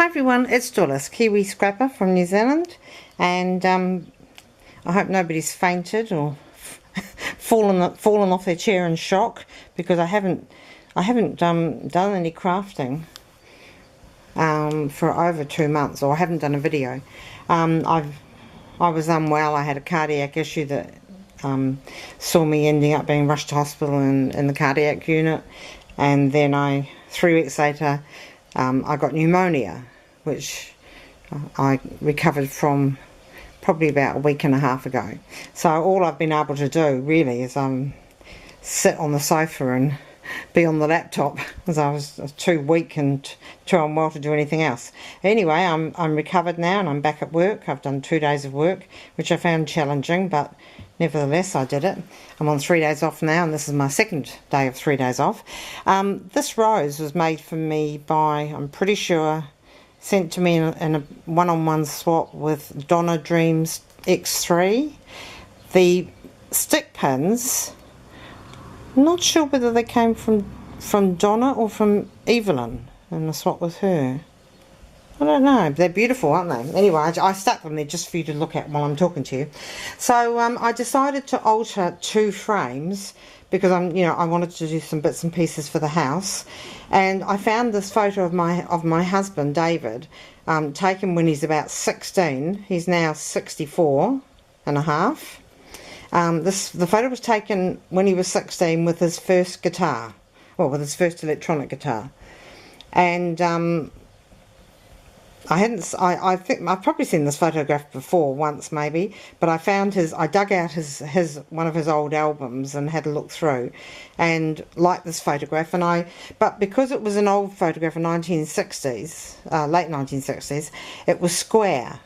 Hi everyone, it's Dulles, Kiwi Scrapper from New Zealand, and I hope nobody's fainted or fallen off their chair in shock, because I haven't done any crafting for over 2 months, or I haven't done a video. I was unwell. I had a cardiac issue that saw me ending up being rushed to hospital in the cardiac unit, and then 3 weeks later I got pneumonia, which I recovered from probably about a week and a half ago. So all I've been able to do really is sit on the sofa and be on the laptop, because I was too weak and too unwell to do anything else. Anyway, I'm recovered now and I'm back at work. I've done 2 days of work, which I found challenging, but nevertheless I did it. I'm on 3 days off now, and this is my second day of 3 days off. This rose was made for me by, I'm pretty sure, sent to me in a one-on-one swap with Donna Dreams X3. The stick pins, I'm not sure whether they came from Donna or from Evelyn in the swap with her. I don't know. They're beautiful, aren't they? Anyway, I stuck them there just for you to look at while I'm talking to you. So I decided to alter 2 frames because I wanted to do some bits and pieces for the house, and I found this photo of my husband David, taken when he's about 16. He's now 64 and a half. The photo was taken when he was 16 with his first guitar, well, with his first electronic guitar, and I think I've probably seen this photograph before once maybe, but I dug out one of his old albums and had a look through, and liked this photograph, but because it was an old photograph in 1960s, late 1960s, it was square,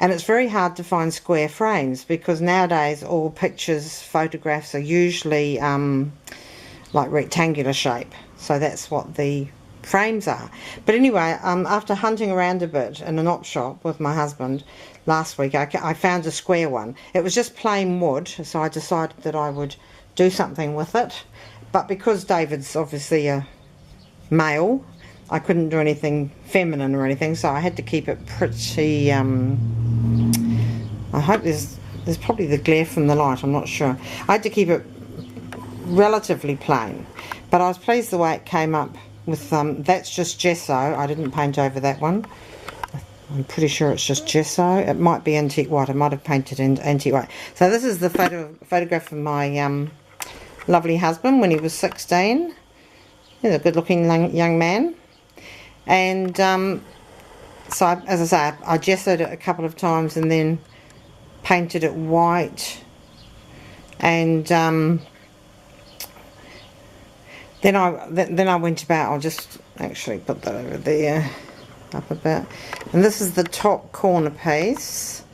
and it's very hard to find square frames, because nowadays all photographs are usually like rectangular shape, so that's what the frames are. But anyway, after hunting around a bit in an op shop with my husband last week, I found a square one. It was just plain wood, so I decided that I would do something with it, but because David's obviously a male, I couldn't do anything feminine or anything, so I had to keep it pretty I hope there's probably the glare from the light, I'm not sure. I had to keep it relatively plain, but I was pleased the way it came up with that's just gesso. I didn't paint over that one. I'm pretty sure it's just gesso. It might be antique white. I might have painted in antique white. So this is the photograph of my lovely husband when he was 16. He's a good looking young man, and so as I say, I gessoed it a couple of times and then painted it white, and then I went about, I'll just actually put that over there, up a bit, and this is the top corner piece.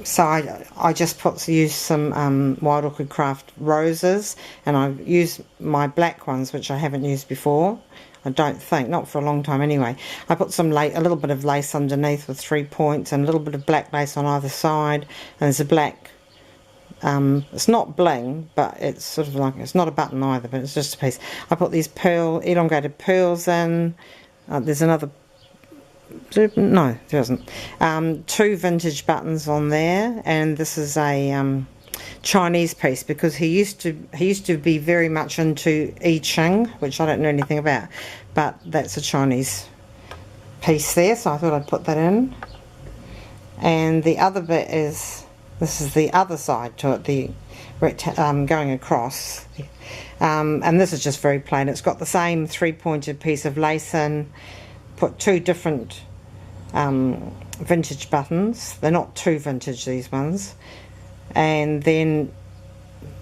So I just used some Wild Orchid Craft roses, and I used my black ones, which I haven't used before, I don't think, not for a long time anyway. I put a little bit of lace underneath with 3 points, and a little bit of black lace on either side, and there's a black, it's not bling, but it's sort of like, it's not a button either, but it's just a piece. I put these elongated pearls in. There's another, no there isn't, 2 vintage buttons on there, and this is a Chinese piece, because he used to be very much into I Ching, which I don't know anything about, but that's a Chinese piece there, so I thought I'd put that in. And the other bit is, this is the other side to it, the going across, and this is just very plain. It's got the same 3-pointed piece of lace in, put 2 different vintage buttons. They're not too vintage, these ones, and then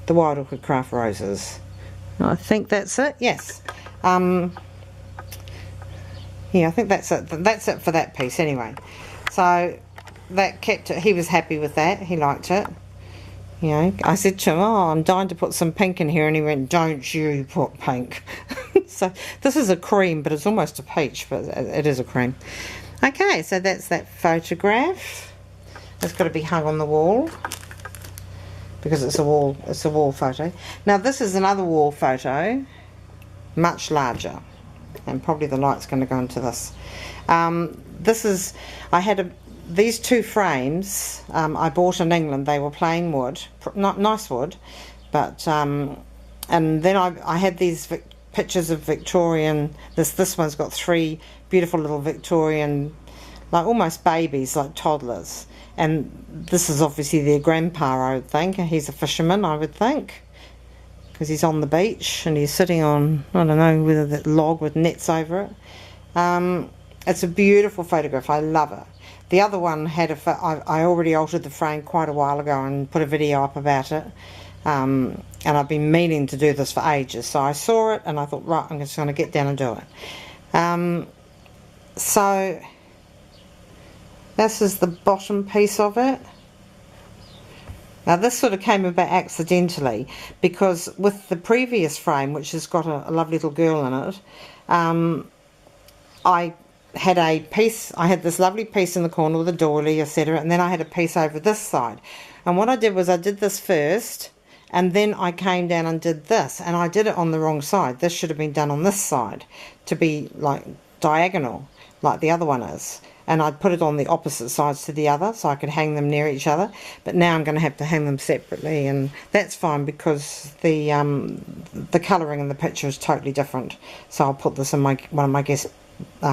the Wild Orchid Craft roses. I think that's it. Yes. Yeah, I think that's it. That's it for that piece anyway. So that kept it. He was happy with that. He liked it. You know, I said to him, "Oh, I'm dying to put some pink in here," and he went, "Don't you put pink." So this is a cream, but it's almost a peach, but it is a cream. Okay, so that's that photograph. It's got to be hung on the wall, because it's a wall photo. Now this is another wall photo, much larger. and probably the light's going to go into this. This is, these two frames I bought in England. They were plain wood, not nice wood, but and then I had these pictures of Victorian. This one's got three beautiful little Victorian, like almost babies, like toddlers. And this is obviously their grandpa, I would think. He's a fisherman, I would think, because he's on the beach and he's sitting on, I don't know, whether that log with nets over it. It's a beautiful photograph. I love it. The other one had I already altered the frame quite a while ago and put a video up about it. And I've been meaning to do this for ages. So I saw it and I thought, right, I'm just going to get down and do it. So this is the bottom piece of it. Now this sort of came about accidentally, because with the previous frame, which has got a lovely little girl in it, I had this lovely piece in the corner with a doily, etc., and then I had a piece over this side. And what I did was I did this first, and then I came down and did this, and I did it on the wrong side. This should have been done on this side to be like diagonal, like the other one is. And I'd put it on the opposite sides to the other so I could hang them near each other. But now I'm going to have to hang them separately, and that's fine because the colouring in the picture is totally different. So I'll put this in one of my guest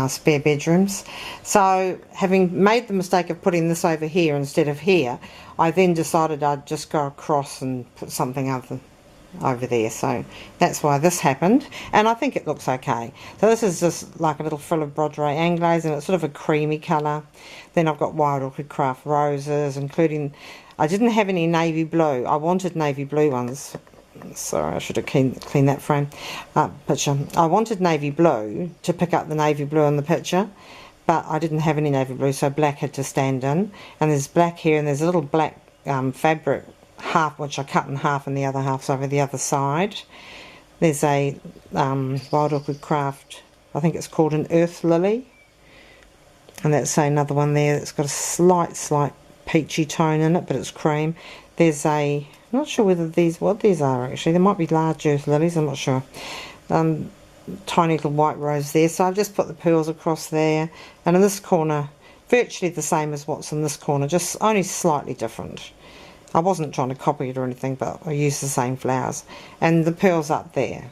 spare bedrooms. So having made the mistake of putting this over here instead of here, I then decided I'd just go across and put something over there. So that's why this happened, and I think it looks okay. So this is just like a little frill of Brodere Anglaise, and it's sort of a creamy colour. Then I've got Wild Orchid Craft roses, including, I didn't have any navy blue. I wanted navy blue ones. Sorry, I should have cleaned that frame picture. I wanted navy blue to pick up the navy blue in the picture, but I didn't have any navy blue, so black had to stand in. And there's black here, and there's a little black fabric half, which I cut in half, and the other half's over the other side. There's a Wild Orchid Craft, I think it's called an Earth Lily, and that's another one there that's got a slight peachy tone in it, but it's cream. There's I'm not sure whether what these are actually. They might be large Earth Lilies, I'm not sure. Tiny little white rose there. So I've just put the pearls across there, and in this corner virtually the same as what's in this corner, just only slightly different. I wasn't trying to copy it or anything, but I used the same flowers. And the pearls up there.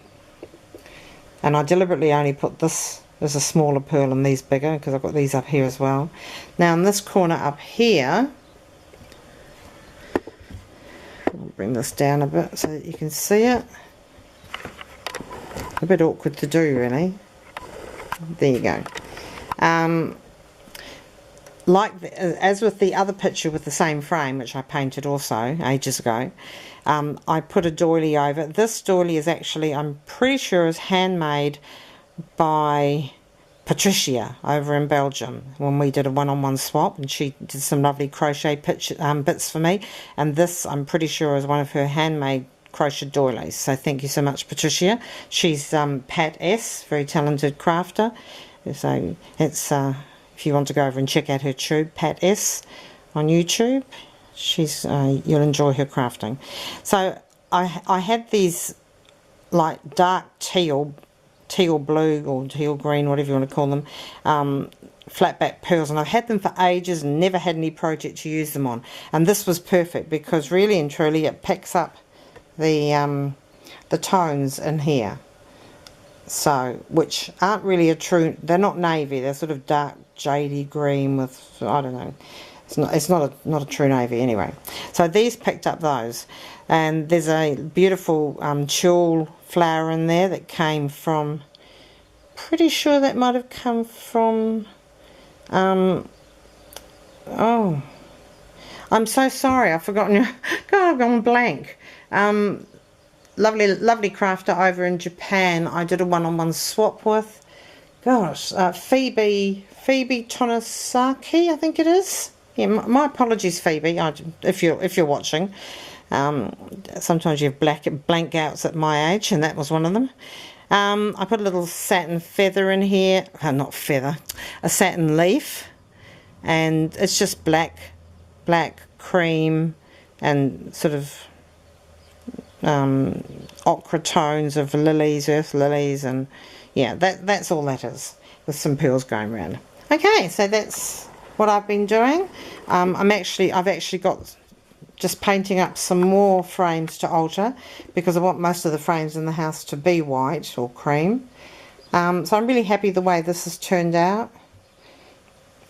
And I deliberately only put this as a smaller pearl and these bigger, because I've got these up here as well. Now in this corner up here, I'll bring this down a bit so that you can see it. A bit awkward to do, really. There you go. As with the other picture with the same frame, which I painted also ages ago, I put a doily over. This doily is actually, I'm pretty sure, is handmade by Patricia over in Belgium when we did a one-on-one swap, and she did some lovely crochet bits for me. And this, I'm pretty sure, is one of her handmade crochet doilies. So thank you so much, Patricia. She's Pat S, very talented crafter. So it's if you want to go over and check out her tube, Pat S, on YouTube, she's you'll enjoy her crafting. So I had these like dark teal blue or teal green, whatever you want to call them, flat back pearls, and I've had them for ages and never had any project to use them on. And this was perfect because really and truly it picks up the tones in here. So, which aren't really they're not navy, they're sort of dark jadey green with, I don't know, it's not a true navy anyway. So these picked up those, and there's a beautiful tulle flower in there that came from, pretty sure that might have come from, oh, I'm so sorry, I've forgotten, God, I've gone blank. Lovely crafter over in Japan I did a one-on-one swap with. Gosh, Phoebe Tonosaki, I think it is. Yeah, my apologies, Phoebe, if you're watching. Sometimes you have blank outs at my age, and that was one of them. I put a little satin feather in here. Not feather, a satin leaf, and it's just black, cream, and sort of ochre tones of lilies, earth lilies, and yeah, that's all that is, with some pearls going around. Okay, so that's what I've been doing. I've actually got just painting up some more frames to alter, because I want most of the frames in the house to be white or cream. So I'm really happy the way this has turned out.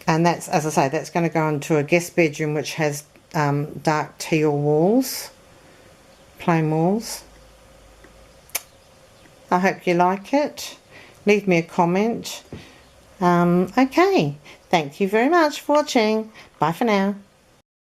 And that's, as I say, that's going to go into a guest bedroom which has dark teal walls, plain walls. I hope you like it. Leave me a comment. Okay, thank you very much for watching. Bye for now.